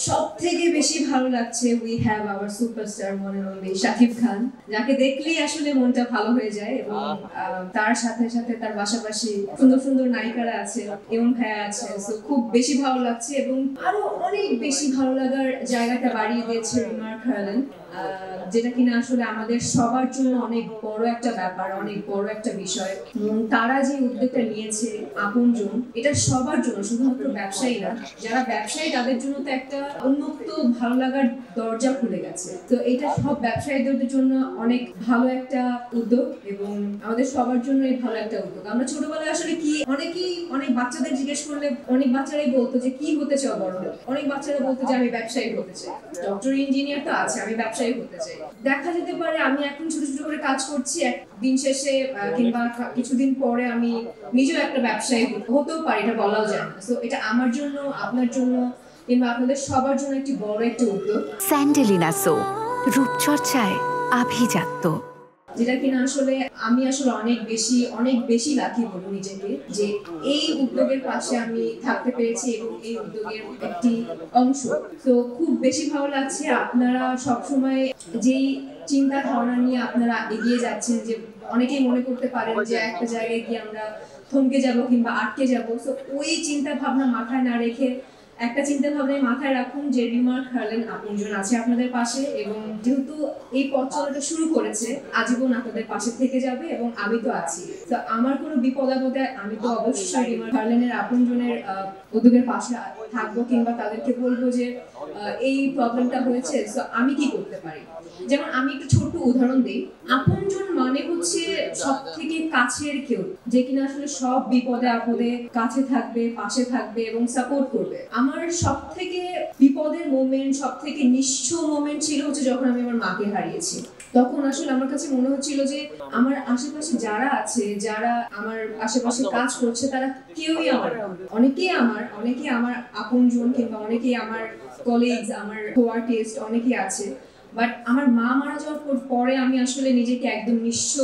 সবথেকে বেশি ভালো লাগছে উই হ্যাভ আওয়ার সুপারস্টার মনে অনলি শাকিব খান, যাকে দেখলেই আসলে মনটা ভালো হয়ে যায়। এবং তার সাথে সাথে তার পাশাপাশি সুন্দর সুন্দর নায়িকারা আছে, ইমন ভাইয়া আছে। সো খুব বেশি ভালো লাগছে এবং আরো অনেক বেশি ভালো লাগার জায়গাটা বাড়িয়ে দিয়েছে রিমার্ক হার্লেন, যেটা কিনা আসলে আমাদের সবার জন্য অনেক বড় একটা ব্যাপার, অনেক বড় একটা বিষয়। তারা যে উদ্যোগটা নিয়েছে আপনজন, এটা সবার জন্য, শুধুমাত্র ব্যবসায়ী না, যারা ব্যবসায়ী তাদের জন্য তো একটা উন্মুক্ত ভালো লাগার দরজা খুলে গেছে। তো এটা সব ব্যবসায়ীদের জন্য অনেক ভালো একটা উদ্যোগ এবং আমাদের সবার জন্য এই ভালো একটা উদ্যোগ। আমরা ছোটবেলায় আসলে কি অনেকেই, অনেক বাচ্চাদের জিজ্ঞেস করলে অনেক বাচ্চারাই বলতো যে কি হতে চাও বড় হলে, অনেক বাচ্চারা বলতো যে আমি ব্যবসায়ী হতে চাই, ডক্টর ইঞ্জিনিয়ার তো আছে, আমি ব্যবসায়ী হতে চাই। দেখা যেতে পারে আমি এখন ছোট ছোট করে কাজ করছি, দিন শেষে কিংবা কিছুদিন পরে আমি নিজেও একটা ব্যবসায়ী হতেও পারি, এটা বলাও যায় না। সো এটা আমার জন্য, আপনার জন্য কিংবা আপনাদের সবার জন্য একটি বড় একটা উদ্যোগ। স্যান্ডেলিনা সো, রূপচর্চায় আভিজাত্য, যেটা কিনা আসলে আমি আসলে অনেক বেশি লাকি বলি নিজেকে, যে এই উদ্যোগের পাশে আমি থাকতে পেরেছি এবং এই উদ্যোগের একটি অংশ। তো খুব বেশি ভালো লাগছে। আপনারা সবসময় যেই চিন্তা ধারণা নিয়ে আপনারা এগিয়ে যাচ্ছেন, যে অনেকেই মনে করতে পারেন যে একটা জায়গায় গিয়ে আমরা থমকে যাব কিংবা আটকে যাব। তো ওই চিন্তা ভাবনা মাথায় না রেখে একটা চিন্তা ভাবনায় মাথায় রাখুন যে রিমার্ক হার্লেন আপনজন আছে আপনাদের পাশে, এবং যেহেতু এই পথ চলাটা শুরু করেছে, আজীবন আপনাদের পাশে থেকে যাবে এবং আমি তো আছি। তো আমার কোনো বিপদ আপদে আমি তো অবশ্যই রিমার্ক হার্লেনের আপনজনের উদ্যোগের পাশে থাকবো, কিংবা তাদেরকে বলবো যে এই প্রবলেমটা হয়েছে, তো আমি কি করতে পারি। যেমন আমি একটু ছোট্ট উদাহরণ দিই। আপনজন মানে হচ্ছে সব থেকে কাছের কেউ, যে কিনা আসলে সব বিপদে আপদে কাছে থাকবে, পাশে থাকবে এবং সাপোর্ট করবে। আমার সব থেকে বিপদের মোমেন্ট, সব থেকে নিঃস্ব মোমেন্ট ছিল হচ্ছে যখন আমি আমার মাকে হারিয়েছি। তখন আসলে আমার কাছে মনে হচ্ছিল যে আমার আশেপাশে যারা আছে, যারা আমার আশেপাশে কাজ করছে, তারা কেউই অনেকেই আমার আপনজন, কিংবা অনেকেই আমার কলিগস, আমার কোয়ার্টিস্ট অনেকেই আছে। বাট আমার মা মারা যাওয়ার পরে আমি আসলে নিজেকে একদম নিঃস্ব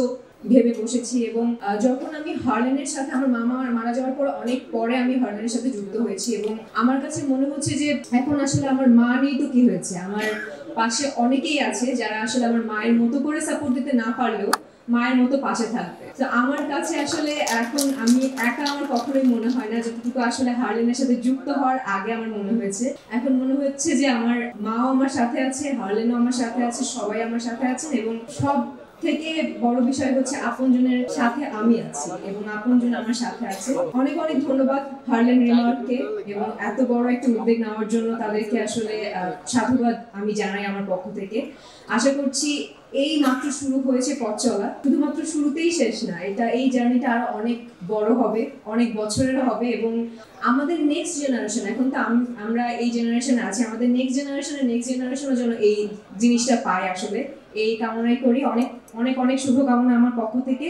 ভেবে বসেছি। এবং যখন আমি হার্লেনের সাথে, আমার মা মারা যাওয়ার পর অনেক পরে আমি হার্লেনের সাথে যুক্ত হয়েছি, এবং আমার কাছে মনে হচ্ছে যে এখন আসলে আমার মা নেই তো কি হয়েছে, আমার পাশে অনেকেই আছে যারা আসলে আমার মায়ের মতো করে সাপোর্ট দিতে না পারলেও মায়ের মতো পাশে থাকবে। তো আমার কাছে আসলে এখন আমি একা আমার কখনোই মনে হয় না, যতটুকু আসলে হার্লেনের সাথে যুক্ত হওয়ার আগে আমার মনে হয়েছে। এখন মনে হচ্ছে যে আমার মাও আমার সাথে আছে, হার্লেনও আমার সাথে আছে, সবাই আমার সাথে আছেন, এবং সব থেকে বড় বিষয় হচ্ছে আপনজনের সাথে আমি আছি এবং আপনজন আমার সাথে আছে। অনেক অনেক ধন্যবাদ হার্লেন রিমার্ককে, এবং এত বড় একটা উদ্যোগ নেওয়ার জন্য তাদেরকে আসলে সাধুবাদ আমি জানাই আমার পক্ষ থেকে। আশা করছি এই মাত্র শুরু হয়েছে পথ চলা, শুধুমাত্র শুরুতেই শেষ না, এই জার্নিটা আরো অনেক বড় হবে, অনেক বছরের হবে, এবং আমাদের নেক্সট জেনারেশন, এখন তো আমরা এই জেনারেশনে আছি, আমাদের নেক্সট জেনারেশনের জন্য এই জিনিসটা পায় আসলে, এই কামনাই করি। অনেক অনেক অনেক শুভকামনা আমার পক্ষ থেকে।